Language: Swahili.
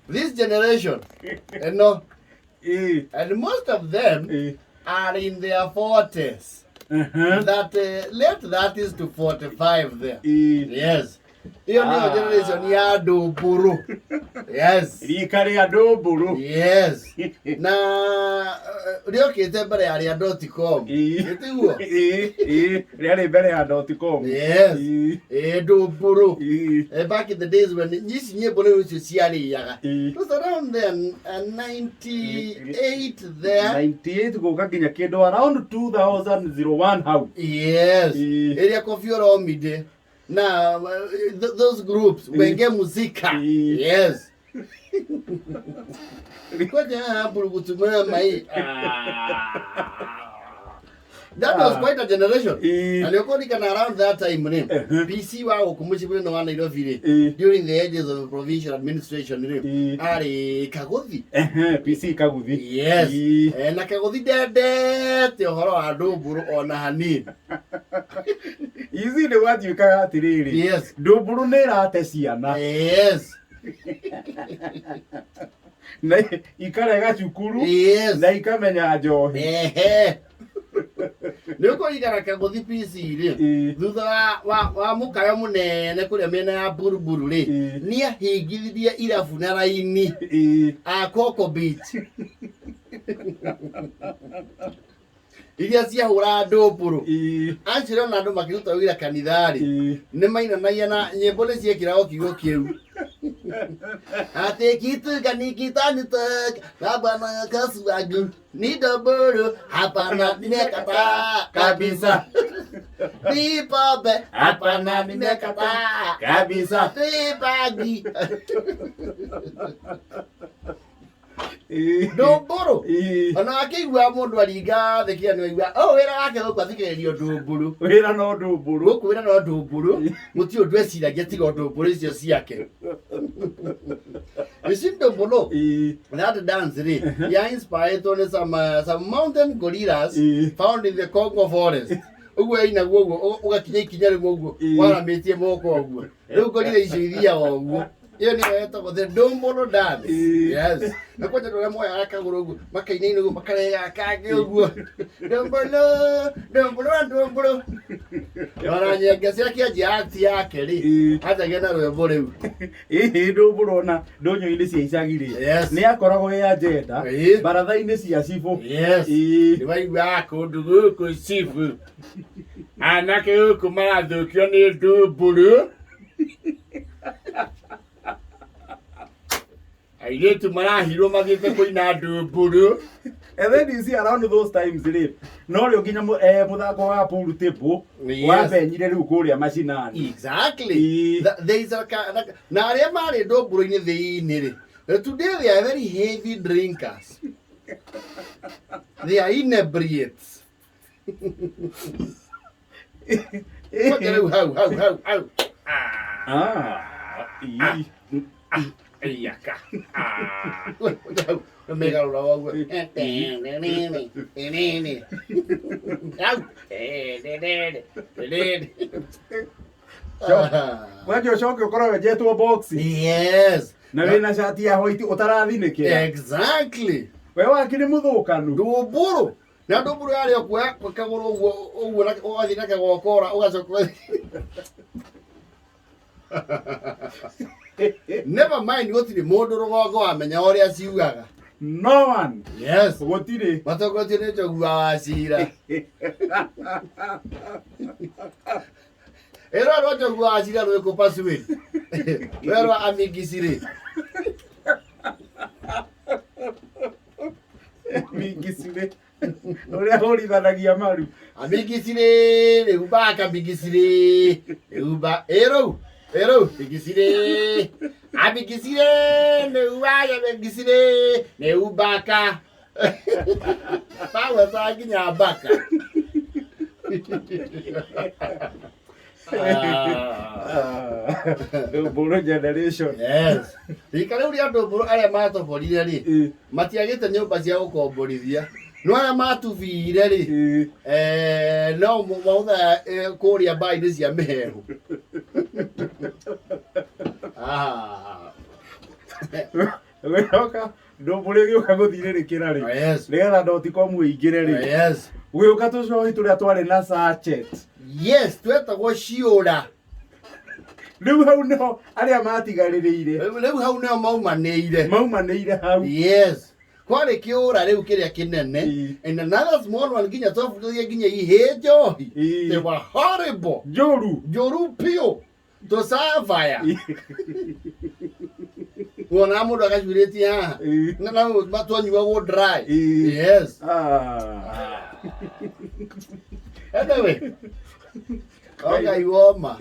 This generation, you know, and most of them are in their 40s. That late 30s to 45 there. Yes. Hiyo ndio generation ya Ndũmbũrũ. Yes. Rika rĩa Ndũmbũrũ. Yes. Na rĩokĩte mbere ya rĩa.com. Gĩtiguo. Rĩarĩ mbere ya .com. Yes. Ndũmbũrũ. Back in the days when ici nyĩmbo nĩ icio ciarĩaga. It was around then 98 there. 98 gũka nginya kĩndũ around 2001 hau. Yes. Area Coffee Oromide. Now, those groups, wenge muzika. Yes. That was quite a generation. And you're calling around that time, PC wa kumushibwe no wana Nairobi during the ages of the provincial administration. Ari Kaguthi. PC Kaguthi. Yes. Na Kaguthi dede te horo wa Ndũmbũrũ ona hanini. Easy the word you can atiriri. Yes. Ndũmbũrũ nĩ rate ciana. Yes. Na ikarega cukuru. Yes. Na ikamenya njohi. Nĩuko igara Kaguthi PC rĩ thutha wa mũkayo mũnene kũrĩa mĩena ya Buruburu rĩ nĩ ahingithirie irabu na raini a Coco Beach iria ciahũra Ndũmbũrũ acirwo na andũ makĩruta wĩra kanitha rĩ nĩ mainanagia na nyĩmbo nĩ ciekĩragwo kiugo kĩu ate kitu kanikitani tak baba kasu wangu ni Ndũmbũrũ hapana nimekataa kabisa ni pombe hapana nimekataa kabisa ni bangi Ndũmbũrũ ona akĩigua mũndũ aringa thekia nĩ aigua wĩra wake gũkũ athikĩrĩrio Ndũmbũrũ wĩra no Ndũmbũrũ gũkũ wĩra no Ndũmbũrũ mũti ũndũ eciragia tiga Ndũmbũrũ icio ciake Ndũmbũrũ that dance rĩ ya inspired on some mountain gorillas found in the Congo forest uguo inaguo uguo ugakinya ikinya rĩmwe uguo waramĩtie moko uguo rĩu gorilla icio ithiaga uguo iyo ni yetagwo the Ndũmbũrũ dance. Yes. Na kwa ndio remo ya kagũrũ uguo makaina-inĩ uguo makarega kange uguo Ndũmbũrũ Ndũmbũrũ ona nyenge cia kĩanjia act yake rĩ atagia na rwĩmbo rĩu Ndũmbũrũ ona ndũnyũ-inĩ cia icagi rĩ nĩ akoragwo ya agenda baratha-inĩ cia cibũ. Yes. Nĩ waigua kũndũ gũkũ cibũ anake gũkũ marathũkio nĩ Ndũmbũrũ airĩtu marahirwo mathiĩte kũina Ndũmbũrũ. And then you see around those times no rĩo nginya mũthako wa pool table wabenyire rĩu kũrĩa macinani. Exactly. There is a na arĩa marĩ Ndũmbũrũ-inĩ thĩinĩ rĩ today they are very heavy drinkers. They are inebriates. Yaka. Mega logo. Wajo shoke ukora wejetwo box. Yes. Na wina shati ya white utarathinike. Exactly. We wakiri muthukanu. Ndũmbũrũ. Na Ndũmbũrũ yari okuya kagũrũ ũguo na ũgathi na kagokora ũgacoka. Never mind gũtirĩ mũndũ rũgongo wamenya ũrĩa ciugaga. No one. Yes. Gũtirĩ. Matogotio nĩ njogua wa cira. Ero ro njogua wa cira rwĩkũ pasuĩ. Wero amigicirĩ. Amigicirĩ. Ũrĩa hũrithanagia maru. Amigicirĩ rĩu baka amigicirĩ. Rĩu ba ero bigisire abigisire ne uaya bigisire ne ubaka pawe baginya baka Ndũmbũrũ generation. Yes. Ikare uri Ndũmbũrũ arĩa matoborire rĩ matiagĩte nyũmba cia gũkomborithia no arĩa matubire rĩ no mautha kũrĩa mbaĩ-inĩ cia mĩhehu. Gwĩroka Ndũmbũrũ gĩũka gũthirĩrĩkĩra rĩ. Yes. Nĩgetha dotcom ĩingĩre rĩ. Yes. Gwĩũka tũcohi tũrĩa twarĩ na sachet. Yes, twetagwo ciũra. Rĩu hau nĩho arĩa matigarĩrĩire. Rĩu hau nĩho maumanĩire. Maumanĩire hau. Yes. Kwarĩ kĩũra rĩu kĩrĩa kĩnene. And another small one nginya twabundithia nginya ihĩ njohi. They were horrible. Njũru piũ. Tũcabaya. Wona mũndũ agacurĩtie haha. Na matwanyuagwo dry. Yes. Anyway. Okay, woma.